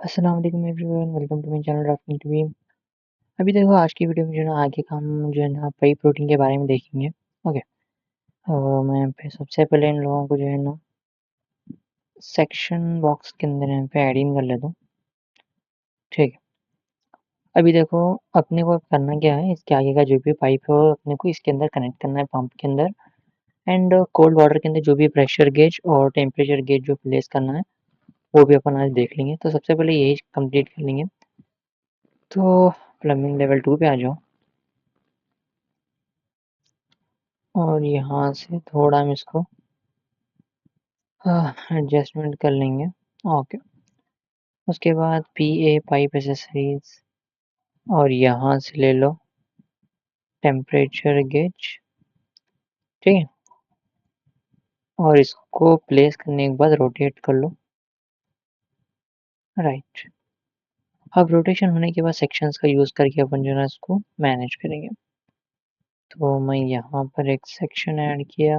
अस्सलाम वालेकुम everyone, welcome to my channel drafting team. अभी देखो आज की वीडियो में जो है ना आगे का हम जो है ना पई प्रोटीन के बारे में देखेंगे। ओके। मैं यहाँ पे सबसे पहले इन लोगों को जो है ना सेक्शन बॉक्स के अंदर यहाँ पे ऐड इन कर लेता हूँ। ठीक है। अभी देखो अपने को करना क्या है, इसके आगे का जो भी पाइप है वो अपने को इसके अंदर कनेक्ट करना है पंप के अंदर। एंड कोल्ड वाटर के अंदर जो भी प्रेशर गेज और टेम्परेचर गेज जो प्लेस करना है वो भी अपन आज देख लेंगे। तो सबसे पहले यही कंप्लीट कर लेंगे। तो प्लम्बिंग लेवल 2 पे आ जाओ और यहाँ से थोड़ा हम इसको एडजस्टमेंट कर लेंगे। ओके। उसके बाद पी ए पाइप एसेसरीज और यहाँ से ले लो टेम्परेचर गेज। ठीक है। और इसको प्लेस करने के बाद रोटेट कर लो। राइट। अब रोटेशन होने के बाद सेक्शंस का यूज़ करके अपन जो है ना इसको मैनेज करेंगे। तो मैं यहाँ पर एक सेक्शन ऐड किया,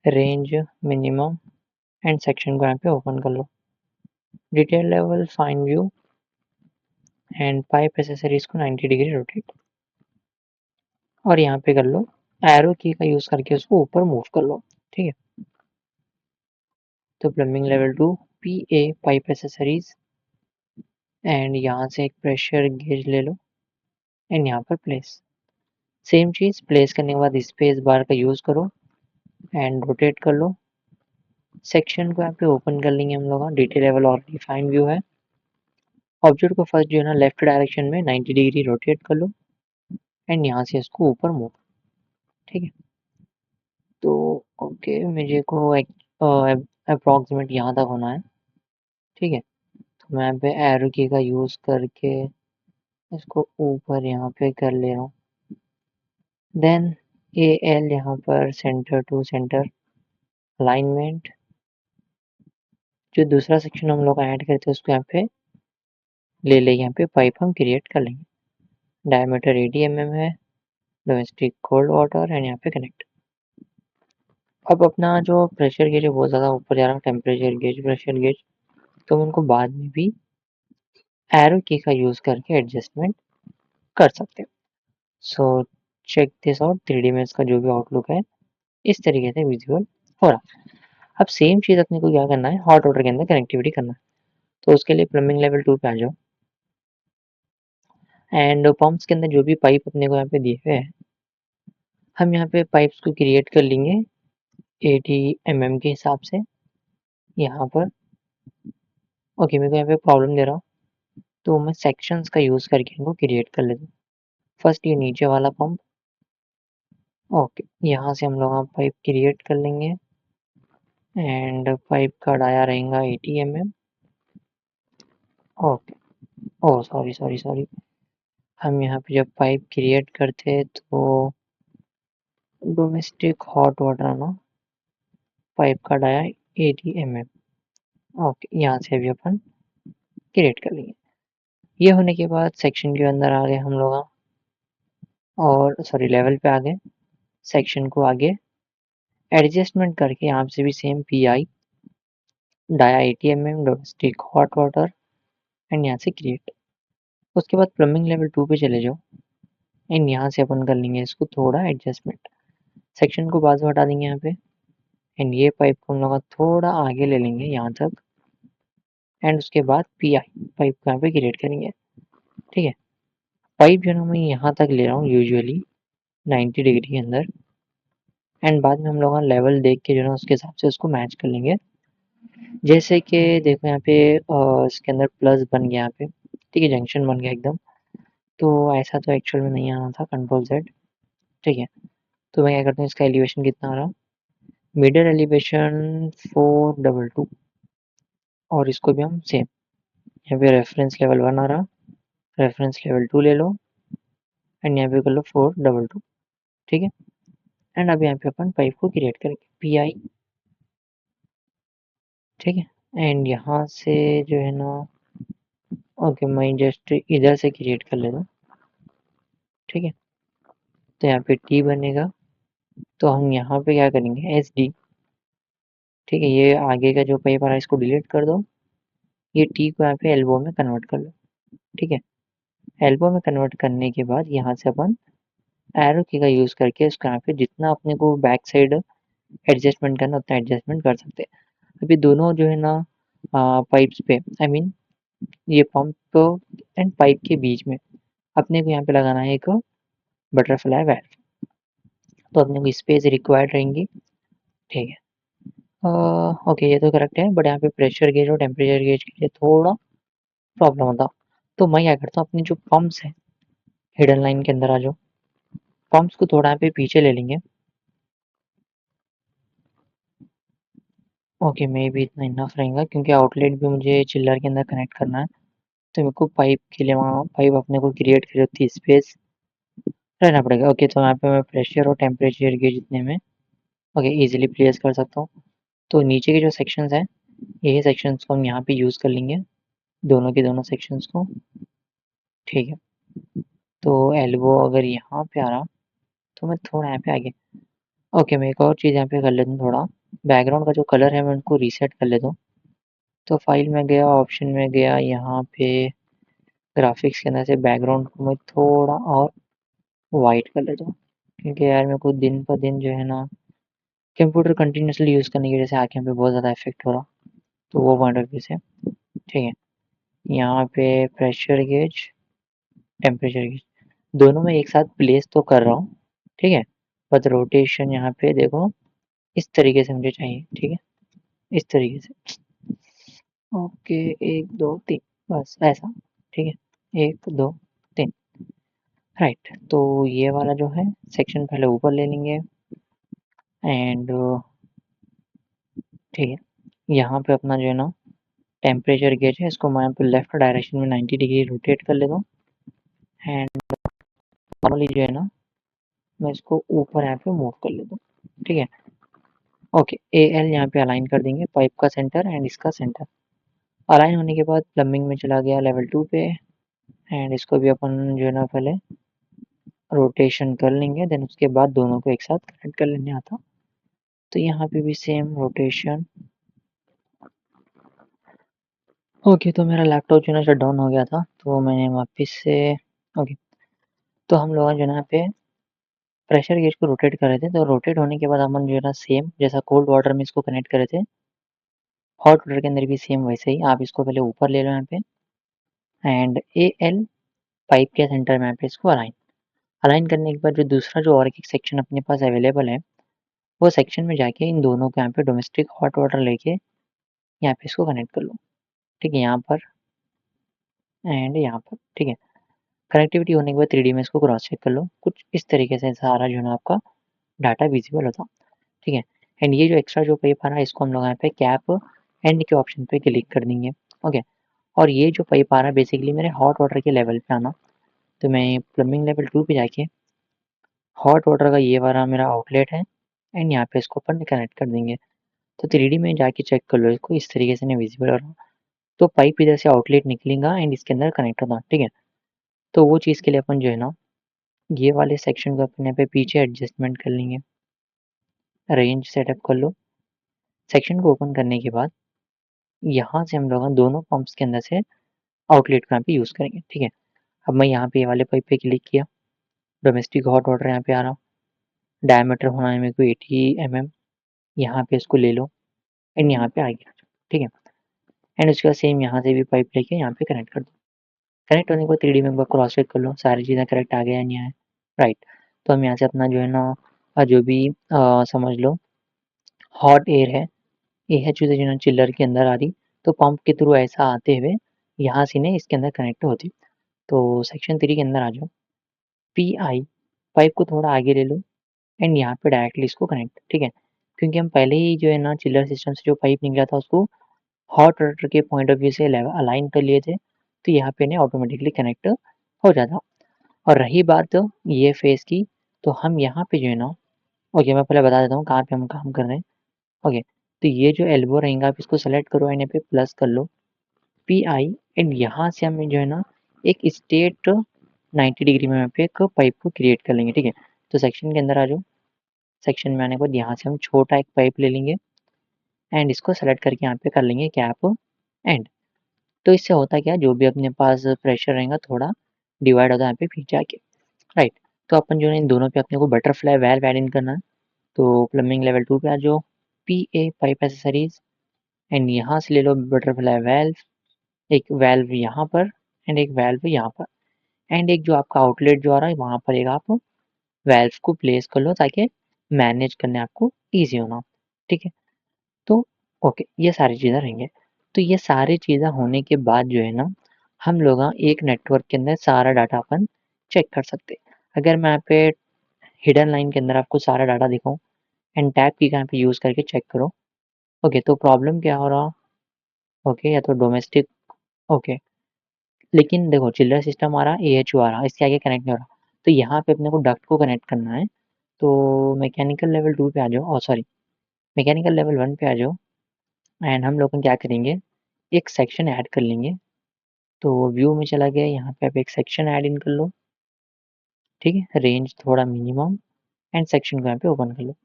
रेंज मिनिमम, एंड सेक्शन को यहाँ पे ओपन कर लो। Detail level fine view and pipe accessories को 90 डिग्री रोटेट और यहाँ पे कर लो एरो की का यूज़ करके उसको ऊपर मूव कर लो। ठीक है। तो plumbing level 2 P A pipe accessories and यहाँ से एक प्रेशर गेज ले लो एंड यहाँ पर प्लेस। सेम चीज़ प्लेस करने के बाद स्पेस बार का यूज़ करो एंड रोटेट कर लो। सेक्शन को यहाँ पे ओपन कर लेंगे हम लोग। डिटेल लेवल और डिफाइन व्यू है। ऑब्जेक्ट को फर्स्ट जो है ना लेफ्ट डायरेक्शन में 90 डिग्री रोटेट कर लो एंड यहाँ से इसको ऊपर मूव। ठीक है। तो ओके, मुझे को अप्रॉक्सीमेट यहाँ तक होना है। ठीक है। तो मैं यहाँ पे एरो की का यूज़ करके इसको ऊपर यहाँ पे कर ले रहा हूँ। देन ए एल यहाँ पर सेंटर टू सेंटर अलाइनमेंट। जो दूसरा सेक्शन हम लोग ऐड करते हैं उसको यहाँ पे ले ले, यहाँ पे पाइप हम क्रिएट कर लेंगे। डायमीटर 80 mm है। डोमेस्टिक कोल्ड वाटर एंड यहाँ पे कनेक्ट। अब अपना जो प्रेशर गेज है बहुत ज़्यादा ऊपर जा रहा है, टेम्परेचर गेज प्रेशर गेज, तो हम उनको बाद में भी एरो की का यूज़ करके एडजस्टमेंट कर सकते हैं। So check this out. 3D में इसका जो भी आउटलुक है इस तरीके से विजुअल हो रहा। अब सेम चीज़ अपने को क्या करना है, हॉट वाटर के अंदर कनेक्टिविटी करना है। तो उसके लिए प्लम्बिंग लेवल 2 पे आ जाओ एंड पंप्स के अंदर जो भी पाइप अपने को यहाँ पे दिए हुए हैं हम यहाँ पे पाइप्स को क्रिएट कर लेंगे 80 mm के हिसाब से यहाँ पर। ओके, मेरे को यहाँ पे प्रॉब्लम दे रहा हूँ तो मैं सेक्शंस का यूज़ करके इनको क्रिएट कर लेता हूँ। फर्स्ट ये नीचे वाला पंप। ओके, यहाँ से हम लोग पाइप क्रिएट कर लेंगे एंड पाइप का डाया रहेगा 80 mm। Okay. Oh sorry sorry sorry, हम यहाँ पे जब पाइप क्रिएट करते हैं तो डोमेस्टिक हॉट वाटर ना पाइप का डाया 80 mm। ओके, यहाँ से अभी अपन क्रिएट कर लेंगे। ये होने के बाद सेक्शन के अंदर आ गए हम लोग और सॉरी लेवल पे आ गए। सेक्शन को आगे एडजस्टमेंट करके यहाँ से भी same P I dia 80 mm domestic hot water and यहाँ से क्रिएट। उसके बाद प्लम्बिंग लेवल 2 पे चले जाओ एंड यहाँ से अपन कर लेंगे इसको थोड़ा एडजस्टमेंट। सेक्शन को बाजू हटा देंगे यहाँ पे एंड ये पाइप को हम लोग थोड़ा आगे ले लेंगे यहाँ तक एंड उसके बाद पी आई पाइप को यहाँ पे क्रिएट करेंगे। ठीक है। पाइप जो है ना मैं यहाँ तक ले रहा हूँ यूजुअली 90 डिग्री के अंदर एंड बाद में हम लोग लेवल देख के जो है ना उसके हिसाब से उसको मैच कर लेंगे। जैसे कि देखो यहाँ पे इसके अंदर प्लस बन गया यहाँ पे। ठीक है, जंक्शन बन गया एकदम। तो ऐसा तो एक्चुअल में नहीं आना था, कंट्रोल Z। ठीक है। तो मैं क्या करता हूँ, इसका एलिवेशन कितना आ रहा, मिडल एलिवेशन 422 और इसको भी हम सेम यहाँ पे रेफरेंस लेवल 1 आ रहा, रेफरेंस लेवल 2 ले लो एंड यहाँ पे कर लो 422। ठीक है। एंड अब यहाँ पे अपन पाइप को क्रिएट करेंगे पी आई। ठीक है। एंड यहाँ से जो है ना ओके मैं जस्ट इधर से क्रिएट कर लेता हूँ। ठीक है। तो यहाँ पे टी बनेगा तो हम यहाँ पे क्या करेंगे एस डी। ठीक है, ये आगे का जो पाइप आ रहा है इसको डिलीट कर दो ये टी को यहाँ पे एल्बो में कन्वर्ट कर लो, ठीक है। एल्बो में कन्वर्ट करने के बाद यहाँ से अपन एरो की का यूज़ करके इसको यहाँ पे जितना अपने को बैक साइड एडजस्टमेंट करना उतना एडजस्टमेंट कर सकते हैं। अभी दोनों जो है ना पाइप्स पे आई मीन ये पंप एंड पाइप के बीच में अपने को यहाँ पे लगाना है एक बटरफ्लाई वाल्व। तो अपने को स्पेस रिक्वायर्ड रहेंगी, ठीक है। ओके ये तो करेक्ट है, बट यहाँ पे प्रेशर गेज और टेम्परेचर गेज के लिए थोड़ा प्रॉब्लम होता। तो मैं क्या करता हूँ, अपनी जो पंप्स है हिडन लाइन के अंदर आ जाओ, पंप्स को थोड़ा यहाँ पे पीछे ले लेंगे। ओके मे भी इतना इनफ रहेगा, क्योंकि आउटलेट भी मुझे चिल्लर के अंदर कनेक्ट करना है। तो मेरे को पाइप के लिए वहाँ पाइप अपने को क्रिएट करी होती स्पेस रहना पड़ेगा। ओके तो यहाँ पे मैं प्रेशर और टेम्परेचर गेज इतने में ओके ईजिली प्लेस कर सकता हूँ। तो नीचे के जो सेक्शंस हैं यही सेक्शंस को हम यहाँ पे यूज़ कर लेंगे, दोनों के दोनों सेक्शंस को, ठीक है। तो एल्बो अगर यहाँ पे आ रहा तो मैं थोड़ा यहाँ पे आगे ओके मैं एक और चीज़ यहाँ पे कर लेता हूँ, थोड़ा बैकग्राउंड का जो कलर है मैं उनको रीसेट कर लेता हूँ। तो फाइल में गया, ऑप्शन में गया, यहाँ पे ग्राफिक्स के अंदर से बैकग्राउंड को मैं थोड़ा और वाइट कर लेता हूँ, क्योंकि यार मेरे को दिन पर दिन जो है ना कंप्यूटर कंटिन्यूसली यूज़ करने की वजह से आँखें पे बहुत ज़्यादा इफेक्ट हो रहा। तो वो पॉइंट ऑफ व्यू से ठीक है। यहाँ पे प्रेशर गेज टेम्परेचर गेज दोनों में एक साथ प्लेस तो कर रहा हूँ, ठीक है। बट रोटेशन यहाँ पे देखो इस तरीके से मुझे चाहिए, ठीक है, इस तरीके से। ओके 1 2 3 बस ऐसा, ठीक है, 1 2 3 राइट। तो ये वाला जो है सेक्शन पहले ऊपर ले लेंगे एंड ठीक है। यहाँ पे अपना जो है ना टेम्परेचर गेज है, इसको मैं यहाँ पे लेफ्ट डायरेक्शन में 90 डिग्री रोटेट कर लेता हूँ एंड नॉर्मली जो है ना मैं इसको ऊपर यहाँ पे मूव कर लेता हूँ, ठीक है। ओके ए एल यहाँ पे अलाइन कर देंगे पाइप का सेंटर एंड इसका सेंटर। अलाइन होने के बाद प्लम्बिंग में चला गया लेवल 2 पे एंड इसको भी अपन जो है ना पहले रोटेशन कर लेंगे, देन उसके बाद दोनों को एक साथ कनेक्ट कर लेने आता। तो यहाँ पे भी सेम रोटेशन। ओके तो मेरा लैपटॉप जो है ना शट डाउन हो गया था, तो मैंने वापस से ओके तो हम लोग जो है ना यहाँ पे प्रेशर गेज को रोटेट कर रहे थे। तो रोटेट होने के बाद अपन जो है ना सेम जैसा कोल्ड वाटर में इसको कनेक्ट करे थे, हॉट वाटर के अंदर भी सेम वैसे ही आप इसको पहले ऊपर ले लो यहाँ पे एंड ए एल पाइप के सेंटर में यहाँ पे इसको अलाइन अलाइन करने के बाद जो दूसरा जो और एक सेक्शन अपने पास अवेलेबल है वो सेक्शन में जाके इन दोनों को यहाँ पे डोमेस्टिक हॉट वाटर लेके यहाँ पे इसको कनेक्ट कर लो, ठीक है, यहाँ पर एंड यहाँ पर, ठीक है। कनेक्टिविटी होने के बाद 3D में इसको क्रॉस चेक कर लो, कुछ इस तरीके से सारा जो है ना आपका डाटा विजिबल होता, ठीक है। एंड ये जो एक्स्ट्रा जो पाइप आ रहा है इसको हम लोग यहाँ पे कैप एंड के ऑप्शन पे क्लिक कर देंगे, ओके। और ये जो पाइप आ रहा है बेसिकली मेरे हॉट वाटर के लेवल पे आना, तो मैं प्लम्बिंग लेवल 2 पे जाके हॉट वाटर का ये वाला मेरा आउटलेट है एंड यहाँ पे इसको अपन कनेक्ट कर देंगे। तो 3D में जाके चेक कर लो इसको, इस तरीके से नहीं विजिबल हो रहा। तो पाइप इधर से आउटलेट निकलेगा एंड इसके अंदर कनेक्ट होगा, ठीक है। तो वो चीज़ के लिए अपन जो है ना ये वाले सेक्शन को अपने पे पीछे एडजस्टमेंट कर लेंगे, रेंज सेटअप कर लो। सेक्शन को ओपन करने के बाद यहाँ से हम लोग दोनों पंप्स के अंदर से आउटलेट को यहाँ पे यूज़ करेंगे, ठीक है। अब मैं यहाँ पे ये वाले पाइप पे क्लिक किया, डोमेस्टिक हॉट वाटर यहाँ पे आ रहा, डायमीटर होना है मेरे को 80 mm, यहाँ पे इसको ले लो एंड यहाँ पे आ गया, ठीक है। एंड उसके बाद सेम यहाँ से भी पाइप लेके यहाँ पे कनेक्ट कर दो। कनेक्ट होने के बाद 3D में एक बार क्रॉस चेक कर लो सारी चीज़ें करेक्ट आ गया या नहीं आया, राइट। तो हम यहाँ से अपना जो है ना जो भी समझ लो हॉट एयर है, ये है चीज़ें जो है चिल्लर के अंदर आ रही, तो पंप के थ्रू ऐसा आते हुए यहाँ से इन्हें इसके अंदर कनेक्ट होती। तो सेक्शन 3 के अंदर आ जाओ, पी पाइप को थोड़ा आगे ले लो एंड यहाँ पे डायरेक्टली इसको कनेक्ट, ठीक है। क्योंकि हम पहले ही जो है ना चिल्लर सिस्टम से जो पाइप निकला था उसको हॉट वाटर के पॉइंट ऑफ व्यू से अलाइन कर लिए थे, तो यहाँ पे इन्हें ऑटोमेटिकली कनेक्ट हो जाता। और रही बात ये फेज़ की, तो हम यहाँ पे जो है ना ओके मैं पहले बता देता हूँ कहाँ पे हम काम कर रहे हैं, ओके। तो ये जो एल्बो रहेगा आप इसको सेलेक्ट करो एंड यहाँ पे प्लस कर लो पी एंड यहाँ से हमें जो है ना एक स्ट्रेट 90 डिग्री में यहाँ पे एक पाइप को क्रिएट कर लेंगे, ठीक है। तो सेक्शन के अंदर आ जाओ, सेक्शन में आने के बाद यहाँ से हम छोटा एक पाइप ले लेंगे एंड इसको सेलेक्ट करके यहाँ पे कर लेंगे कैप एंड। तो इससे होता क्या है, जो भी अपने पास प्रेशर रहेगा थोड़ा डिवाइड होता है यहाँ पे फिर जाके, राइट। तो अपन जो है इन दोनों पे अपने को बटरफ्लाई वाल्व ऐड इन करना है। तो प्लम्बिंग लेवल 2 पे आ जाओ, पीए पाइप एक्सेसरीज, एंड यहाँ से ले लो बटरफ्लाई वाल्व, एक वाल्व यहाँ पर एंड एक वाल्व यहाँ पर, एंड एक जो आपका आउटलेट जो आ रहा है वहाँ पर एक आप वाल्व को प्लेस कर लो ताकि मैनेज करने आपको ईजी होना, ठीक है। तो ओके, ये सारी चीज़ें रहेंगे। तो ये सारी चीज़ें होने के बाद जो है ना, हम लोग एक नेटवर्क के अंदर सारा डाटा अपन चेक कर सकते हैं। अगर मैं यहाँ पे हिडन लाइन के अंदर आपको सारा डाटा दिखाऊँ एंड टैब की का यहाँ पे यूज़ करके चेक करो, ओके, तो प्रॉब्लम क्या हो रहा? ओके, या तो डोमेस्टिक, ओके, लेकिन देखो चिल्लर सिस्टम आ रहा है, एएचयू आ रहा है, इसके आगे कनेक्ट नहीं हो रहा। तो यहाँ पे अपने को डक्ट को कनेक्ट करना है। तो मैकेनिकल लेवल 2 पे आ जाओ, सॉरी, मैकेनिकल लेवल 1 पे आ जाओ, एंड हम लोग क्या करेंगे, एक सेक्शन ऐड कर लेंगे। तो व्यू में चला गया, यहाँ पे आप एक सेक्शन ऐड इन कर लो, ठीक है, रेंज थोड़ा मिनिमम, एंड सेक्शन को यहाँ पे ओपन कर लो।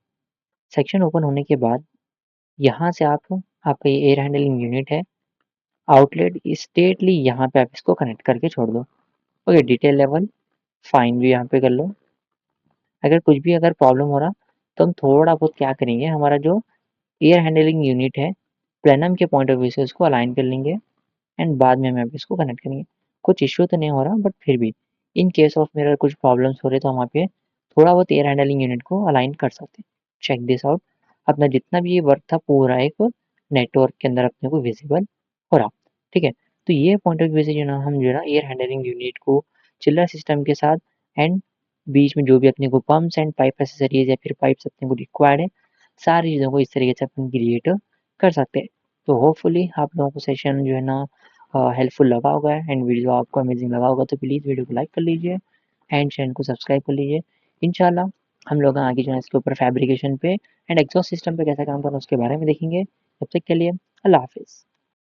सेक्शन ओपन होने के बाद यहाँ से आप, आपका ये एयर हैंडलिंग यूनिट है, आउटलेट स्टेटली यहाँ पे आप इसको कनेक्ट करके छोड़ दो। ओके, डिटेल लेवल फाइन भी यहाँ पे कर लो। अगर कुछ भी अगर प्रॉब्लम हो रहा तो हम थोड़ा बहुत क्या करेंगे, हमारा जो एयर हैंडलिंग यूनिट है प्लेनम के पॉइंट ऑफ व्यू से उसको अलाइन कर लेंगे, एंड बाद में हम यहाँ पे इसको कनेक्ट करेंगे। कुछ इश्यू तो नहीं हो रहा, बट फिर भी इन केस ऑफ मेरा कुछ प्रॉब्लम्स हो रहे तो हम वहाँ पे थोड़ा बहुत एयर हैंडलिंग यूनिट को अलाइन कर सकते हैं। चेक दिस आउट, अपना जितना भी ये वर्क था पूरा एक नेटवर्क के अंदर अपने को विजिबल हो रहा, ठीक है। तो ये पॉइंट ऑफ व्यू से जो ना हम जो है ना एयर हैंडलिंग यूनिट को चिल्लर सिस्टम के साथ एंड बीच में जो भी अपने को पम्प्स एंड पाइप एक्सेसरीज या फिर पाइप्स अपने को रिक्वायर्ड है, सारी चीज़ों को इस तरीके से अपन क्रिएट कर सकते हैं। तो होपफुली आप लोगों को सेशन जो है ना हेल्पफुल लगा होगा एंड वीडियो आपको अमेजिंग लगा होगा, तो प्लीज़ वीडियो को लाइक कर लीजिए एंड चैनल को सब्सक्राइब कर लीजिए। इंशाल्लाह हम लोग आगे जो है इसके ऊपर फैब्रिकेशन पे एंड एग्जॉस्ट सिस्टम पे कैसे काम करना है उसके बारे में देखेंगे। तब तक के लिए अल्लाह हाफ़िज़।